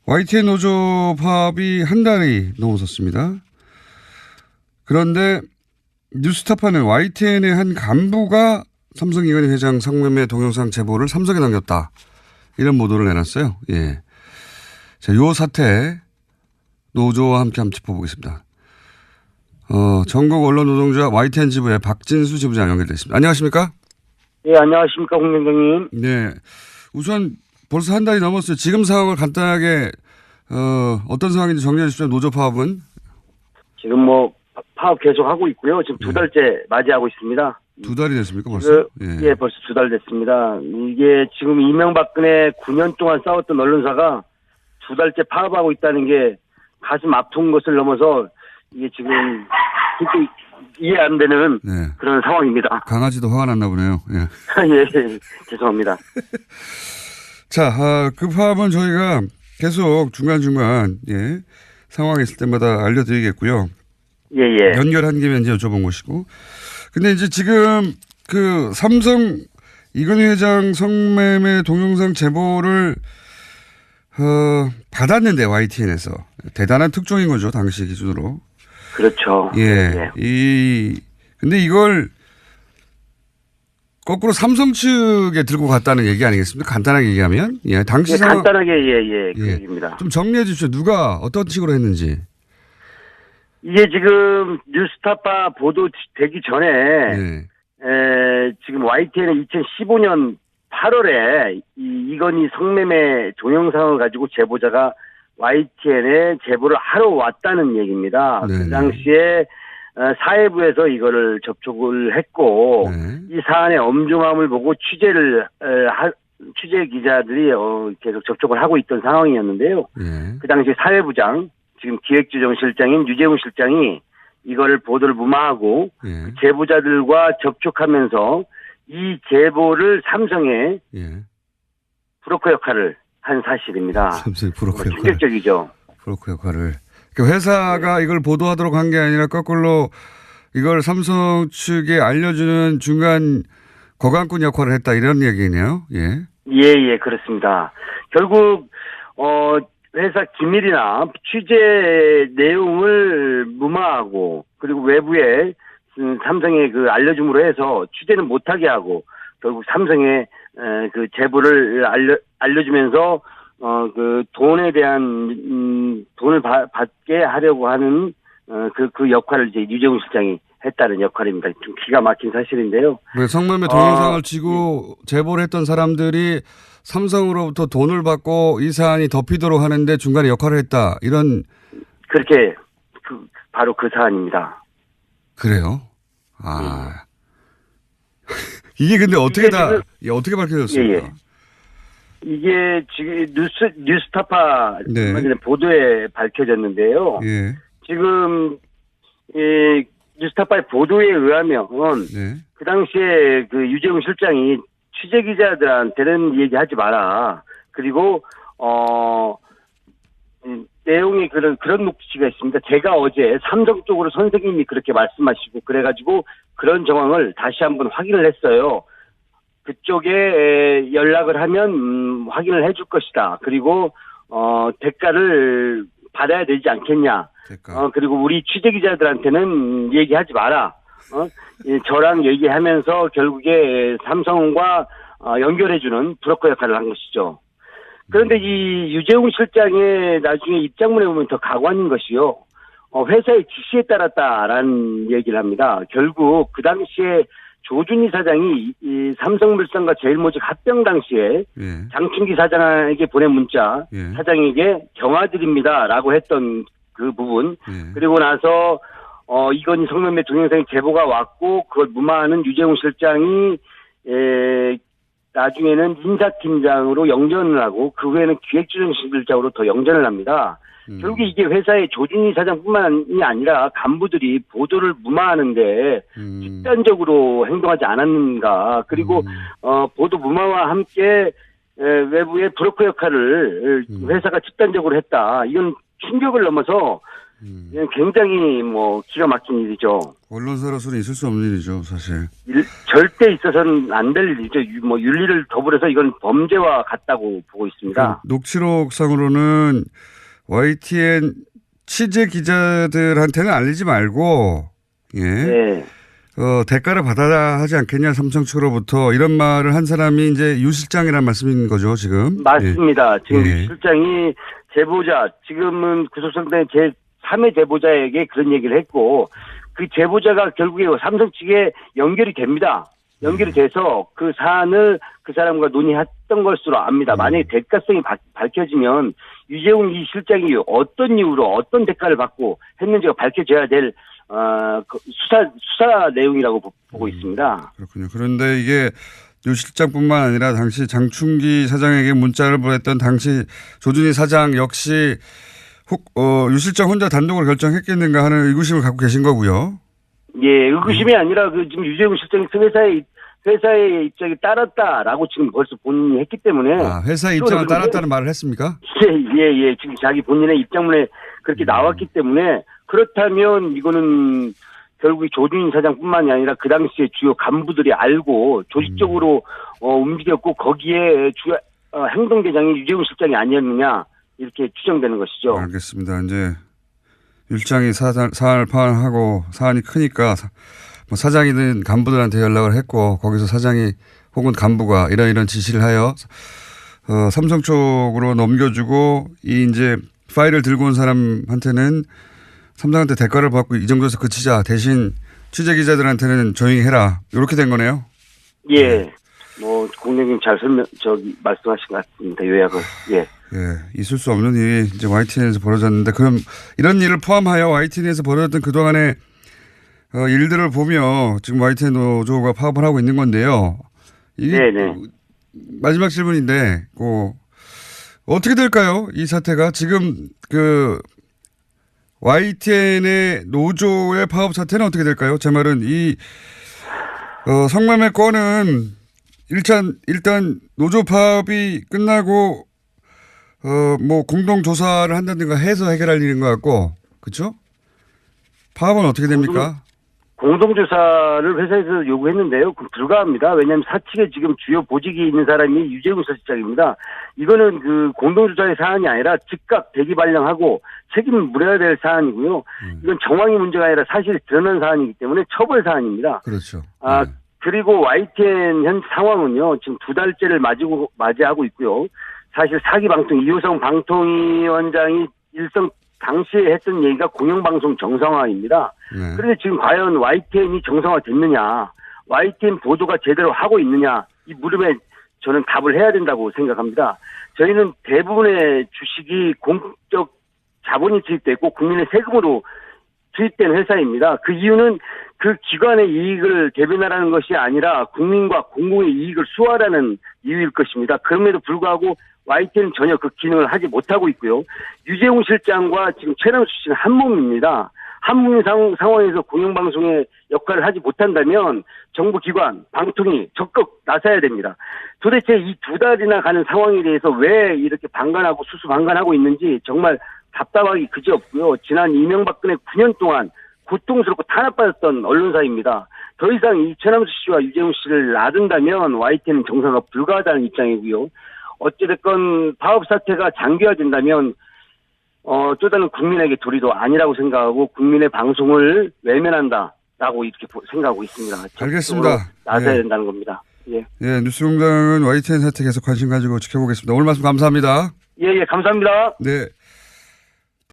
YTN 노조 파업이 한 달이 넘어섰습니다. 그런데 뉴스타파는 YTN의 한 간부가 삼성 이건희 회장 성매매 동영상 제보를 삼성에 남겼다. 이런 보도를 내놨어요. 예. 자, 요 사태 노조와 함께 한번 짚어보겠습니다. 전국 언론 노동조합 YTN 지부의 박진수 지부장 연결되어 있습니다. 안녕하십니까? 네, 안녕하십니까, 홍명경님. 네. 우선 벌써 한 달이 넘었어요. 지금 상황을 간단하게 어떤 상황인지 정리해 주시죠. 노조 파업은? 지금 뭐 파업 계속 하고 있고요. 지금 두 달째 맞이하고 있습니다. 두 달이 됐습니까, 벌써? 예, 벌써 두 달 됐습니다. 이게 지금 이명박근혜 9년 동안 싸웠던 언론사가 두 달째 파업하고 있다는 게 가슴 아픈 것을 넘어서 이게 지금 그렇게 이해 안 되는 네. 그런 상황입니다. 강아지도 화가 났나 보네요. 예. 예, 죄송합니다. 자, 그 파업은 저희가 계속 중간중간, 예, 상황이 있을 때마다 알려드리겠고요. 예, 예. 연결한 김에 이제 여쭤본 것이고. 근데 이제 지금 그 삼성 이건희 회장 성매매 동영상 제보를, 받았는데, YTN에서. 대단한 특종인 거죠, 당시 기준으로. 그렇죠. 예. 근데 이걸 거꾸로 삼성 측에 들고 갔다는 얘기 아니겠습니까? 간단하게 얘기하면. 예. 당시 예, 상황. 간단하게, 그 얘기입니다. 좀 정리해 주십시오. 누가 어떤 식으로 했는지. 이게 지금 뉴스타파 보도되기 전에, 지금 YTN은 2015년 8월에 이건희 성매매 동영상을 가지고 제보자가 YTN에 제보를 하러 왔다는 얘기입니다. 네네. 그 당시에 사회부에서 이거를 접촉을 했고 이 사안의 엄중함을 보고 취재 기자들이 계속 접촉을 하고 있던 상황이었는데요. 그 당시 사회부장, 지금 기획조정실장인 유재훈 실장이 이거를 보도를 무마하고 그 제보자들과 접촉하면서 이 제보를 삼성에 브로커 역할을 한 사실입니다. 삼성의 브로커 역할. 충격적이죠. 브로커 역할을. 그러니까 회사가 이걸 보도하도록 한 게 아니라 거꾸로 이걸 삼성 측에 알려주는 중간 거강꾼 역할을 했다 이런 얘기네요. 예. 예, 그렇습니다. 결국 회사 기밀이나 취재 내용을 무마하고 그리고 외부에 삼성에 그 알려줌으로 해서 취재는 못하게 하고 결국 삼성에 그 제보를 알려주면서 그 돈에 대한 돈을 받게 하려고 하는 그 역할을 이제 유재훈 실장이 했다는 역할입니다. 좀 기가 막힌 사실인데요. 성매매 동영상을 지고 제보를 했던 사람들이 삼성으로부터 돈을 받고 이 사안이 덮이도록 하는데 중간에 역할을 했다. 이런. 그렇게 바로 그 사안입니다. 그래요? 이게 근데 어떻게 어떻게 밝혀졌습니까? 이게 지금 뉴스타파 네. 보도에 밝혀졌는데요. 예. 지금 뉴스타파의 보도에 의하면 그 당시에 그 유재훈 실장이 취재 기자들한테는 얘기하지 마라. 그리고 내용이 그런 녹취가 있습니다. 제가 어제 삼성 쪽으로 선생님이 그렇게 말씀하시고 그래가지고 그런 정황을 다시 한번 확인을 했어요. 그쪽에 연락을 하면 확인을 해줄 것이다. 그리고 대가를 받아야 되지 않겠냐. 그리고 우리 취재 기자들한테는 얘기하지 마라. 저랑 얘기하면서 결국에 삼성과 연결해주는 브로커 역할을 한 것이죠. 그런데 이 유재훈 실장의 나중에 입장문에 보면 더 가관인 것이요. 회사의 지시에 따랐다라는 얘기를 합니다. 결국 그 당시에 조준희 사장이 이 삼성물산과 제일모직 합병 당시에 장충기 사장에게 보낸 문자, 사장에게 경화드립니다라고 했던 그 부분, 그리고 나서 이건희 성매매 동영상의 제보가 왔고 그걸 무마하는 유재훈 실장이 나중에는 인사팀장으로 영전을 하고 그 후에는 기획조정실장으로 더 영전을 합니다. 결국에 이게 회사의 조준희 사장뿐만이 아니라 간부들이 보도를 무마하는데 집단적으로 행동하지 않았는가. 그리고 보도 무마와 함께 외부의 브로커 역할을 회사가 집단적으로 했다. 이건 충격을 넘어서 이건 굉장히 기가 막힌 일이죠. 언론사로서는 있을 수 없는 일이죠, 사실. 절대 있어서는 안 될 일이죠. 윤리를 더불어서 이건 범죄와 같다고 보고 있습니다. 녹취록상으로는 YTN 취재 기자들한테는 알리지 말고, 예. 네. 대가를 받아야 하지 않겠냐, 삼성 측으로부터 이런 말을 한 사람이 이제 유 실장이라는 말씀인 거죠, 지금. 맞습니다. 예. 지금 예. 유 실장이 제보자, 지금은 구속상태인 제3의 제보자에게 그런 얘기를 했고, 그 제보자가 결국에 삼성 측에 연결이 됩니다. 연결이 돼서 그 사안을 그 사람과 논의했던 것으로 압니다. 만약에 대가성이 밝혀지면 유재훈 이 실장이 어떤 이유로 어떤 대가를 받고 했는지가 밝혀져야 될 그 수사 내용이라고 보고 있습니다. 그렇군요. 그런데 이게 유 실장뿐만 아니라 당시 장충기 사장에게 문자를 보냈던 당시 조준희 사장 역시 유 실장 혼자 단독으로 결정했겠는가 하는 의구심을 갖고 계신 거고요. 예, 의구심이 아니라 지금 유재훈 실장이 회사의 입장에 따랐다라고 지금 벌써 본인이 했기 때문에. 회사의 입장을 따랐다는 말을 했습니까? 예. 지금 자기 본인의 입장문에 그렇게 나왔기 때문에 그렇다면 이거는 결국 조준희 사장뿐만이 아니라 그 당시에 주요 간부들이 알고 조직적으로 움직였고 거기에 주요 행동대장이 유재훈 실장이 아니었느냐 이렇게 추정되는 것이죠. 알겠습니다. 이제 유 실장이 사안을 파악하고 사안이 크니까 사장이든 간부들한테 연락을 했고 거기서 사장이 혹은 간부가 이런 지시를 하여 삼성 쪽으로 넘겨주고 이 이제 파일을 들고 온 사람한테는 삼성한테 대가를 받고 이 정도에서 그치자 대신 취재 기자들한테는 조용히 해라 이렇게 된 거네요. 예, 공장님 잘 말씀하신 것 같습니다. 요약을. 예, 있을 수 없는 일이 이제 YTN에서 벌어졌는데 그럼 이런 일을 포함하여 YTN에서 벌어졌던 그동안의 일들을 보며 지금 YTN 노조가 파업을 하고 있는 건데요. 이게 네네. 마지막 질문인데, 어떻게 될까요? 이 사태가 지금 YTN의 노조의 파업 사태는 어떻게 될까요? 제 말은 성매매 건은 일단 노조 파업이 끝나고 공동 조사를 한다든가 해서 해결할 일인 것 같고, 그렇죠? 파업은 어떻게 됩니까? 공동조사를 회사에서 요구했는데요. 불가합니다. 왜냐하면 사측에 지금 주요 보직이 있는 사람이 유재훈 실장입니다. 이거는 공동조사의 사안이 아니라 즉각 대기 발령하고 책임을 물어야 될 사안이고요. 이건 정황이 문제가 아니라 사실이 드러난 사안이기 때문에 처벌 사안입니다. 그렇죠. 그리고 YTN 현 상황은요. 지금 2달째를 맞이하고 있고요. 사실 사기 방통 이호성 방통위원장이 일성 당시에 했던 얘기가 공영방송 정상화입니다. 그런데 지금 과연 YTN이 정상화됐느냐, YTN 보도가 제대로 하고 있느냐, 이 물음에 저는 답을 해야 된다고 생각합니다. 저희는 대부분의 주식이 공적 자본이 투입됐고 국민의 세금으로 투입된 회사입니다. 그 이유는 그 기관의 이익을 대변하라는 것이 아니라 국민과 공공의 이익을 수호하라는 이유일 것입니다. 그럼에도 불구하고 YTN은 전혀 그 기능을 하지 못하고 있고요. 유재훈 실장과 지금 최남수 씨는 한 몸입니다. 한 몸인 상황에서 공영방송의 역할을 하지 못한다면 정부기관, 방통이 적극 나서야 됩니다. 도대체 이 2달이나 가는 상황에 대해서 왜 이렇게 방관하고 수수방관하고 있는지 정말 답답하기 그지없고요. 지난 이명박근혜 9년 동안 고통스럽고 탄압받았던 언론사입니다. 더 이상 이 최남수 씨와 유재훈 씨를 놔둔다면 YTN은 정상화 불가하다는 입장이고요. 어찌됐건 파업 사태가 장기화된다면 또 다른 국민에게 도리도 아니라고 생각하고 국민의 방송을 외면한다라고 이렇게 생각하고 있습니다. 알겠습니다. 나서야 된다는 겁니다. 예. 뉴스공장은 YTN 사태 계속 관심 가지고 지켜보겠습니다. 오늘 말씀 감사합니다. 예, 감사합니다. 네.